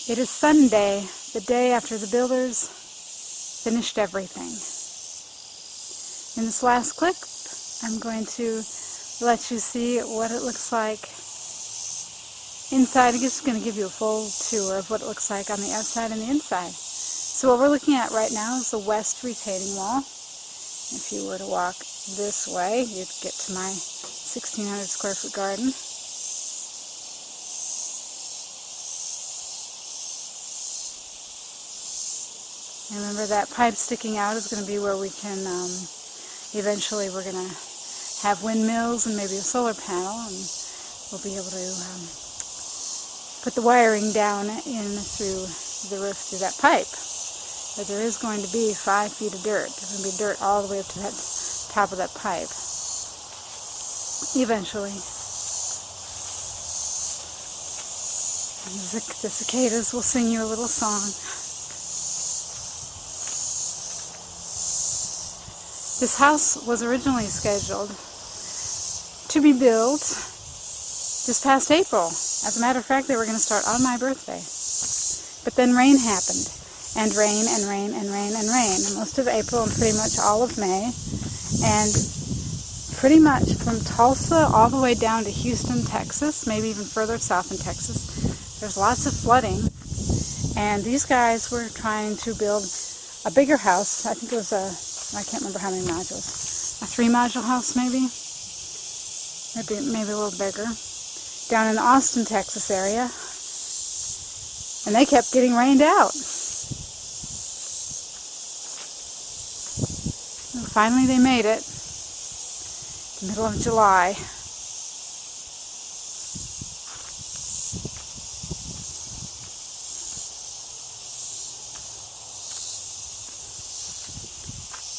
It is Sunday, the day after the builders finished everything. In this last clip, I'm going to let you see what it looks like inside. I'm just going to give you a full tour of what it looks like on the outside and the inside. So what we're looking at right now is the west retaining wall. If you were to walk this way, you'd get to my 1,600 square foot garden. And remember, that pipe sticking out is going to be where we can, eventually we're going to have windmills and maybe a solar panel, and we'll be able to put the wiring down in through the roof through that pipe. But there is going to be 5 feet of dirt. There's going to be dirt all the way up to that top of that pipe. Eventually. The cicadas will sing you a little song. This house was originally scheduled to be built this past April. As a matter of fact, they were going to start on my birthday. But then rain happened. And rain and rain and rain and rain. Most of April and pretty much all of May. And pretty much from Tulsa all the way down to Houston, Texas, maybe even further south in Texas, there's lots of flooding. And these guys were trying to build a bigger house. I think it was I can't remember how many modules. A 3-module house maybe? Maybe a little bigger. Down in the Austin, Texas area. And they kept getting rained out. And finally they made it. The middle of July.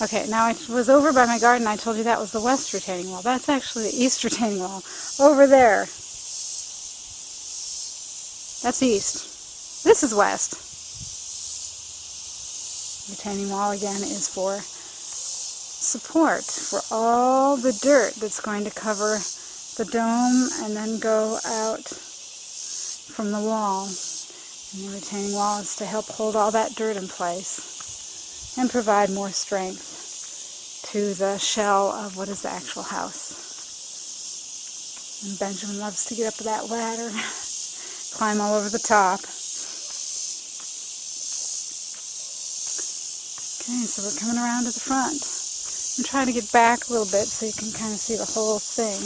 Okay, now I was over by my garden. I told you that was the west retaining wall. That's actually the east retaining wall. Over there. That's east. This is west. Retaining wall, again, is for support for all the dirt that's going to cover the dome and then go out from the wall. And the retaining wall is to help hold all that dirt in place and provide more strength to the shell of what is the actual house. And Benjamin loves to get up that ladder, climb all over the top. Okay, so we're coming around to the front. I'm trying to get back a little bit so you can kind of see the whole thing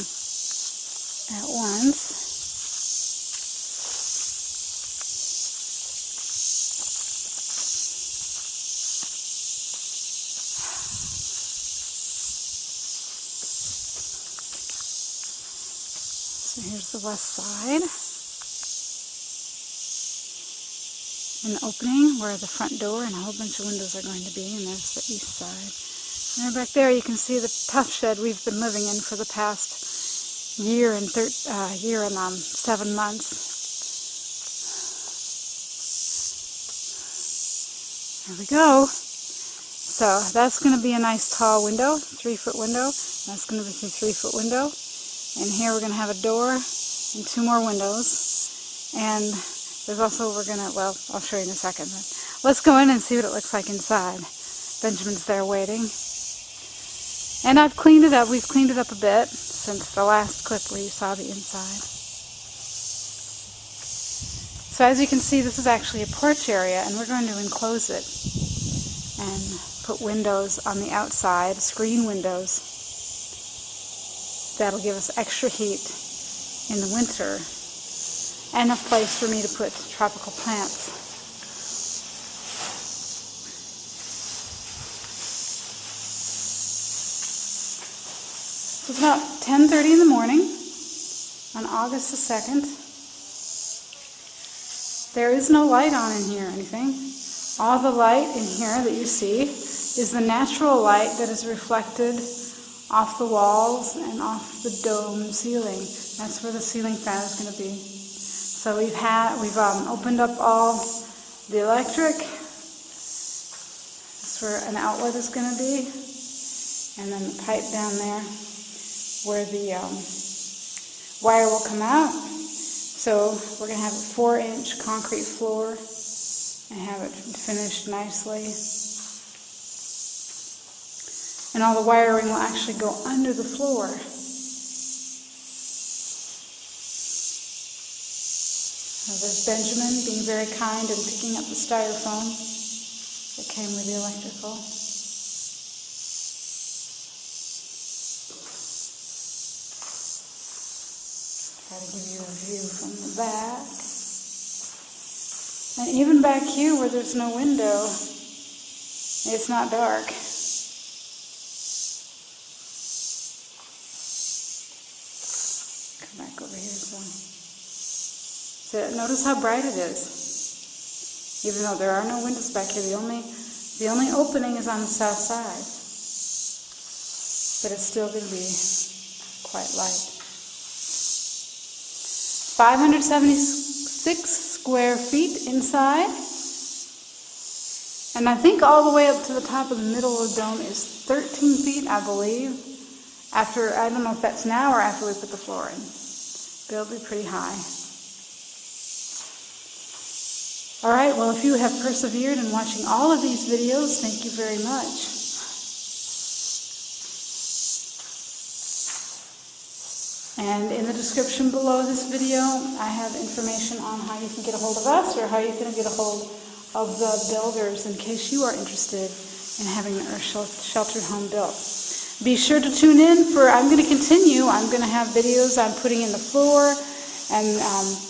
at once. So here's the west side. An opening where the front door and a whole bunch of windows are going to be, and there's the east side. And back there you can see the tough shed we've been living in for the past year and 7 months. There we go. So that's going to be a nice tall window, 3-foot window. That's going to be a 3-foot window. And here we're going to have a door and 2 more windows. And there's also, well, I'll show you in a second. But let's go in and see what it looks like inside. Benjamin's there waiting. And I've cleaned it up. We've cleaned it up a bit since the last clip where you saw the inside. So as you can see, this is actually a porch area, and we're going to enclose it and put windows on the outside, screen windows. That'll give us extra heat in the winter and a place for me to put tropical plants. It's about 10:30 in the morning on August the 2nd. There is no light on in here or anything. All the light in here that you see is the natural light that is reflected off the walls and off the dome ceiling. That's where the ceiling fan is going to be. So we've opened up all the electric. That's where an outlet is going to be. And then the pipe down there where the wire will come out. So we're going to have a 4-inch concrete floor and have it finished nicely. And all the wiring will actually go under the floor. Now there's Benjamin being very kind and picking up the styrofoam that came with the electrical. Try to give you a view from the back. And even back here where there's no window, it's not dark. Come back over here. So notice how bright it is. Even though there are no windows back here, the only opening is on the south side. But it's still going to be quite light. 576 square feet inside. And I think all the way up to the top of the middle of the dome is 13 feet, I believe. After, I don't know if that's now or after we put the floor in. But it'll be pretty high. Alright, well, if you have persevered in watching all of these videos, thank you very much. And in the description below this video, I have information on how you can get a hold of us or how you can get a hold of the builders in case you are interested in having the Earth Sheltered Home built. Be sure to tune in for, I'm going to continue. I'm going to have videos I'm putting in the floor and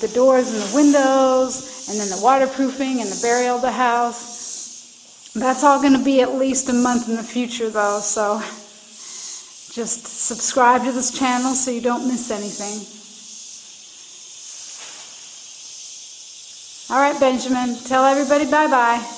the doors and the windows, and then the waterproofing and the burial of the house. That's all going to be at least a month in the future though, so just subscribe to this channel so you don't miss anything. All right, Benjamin, tell everybody bye-bye.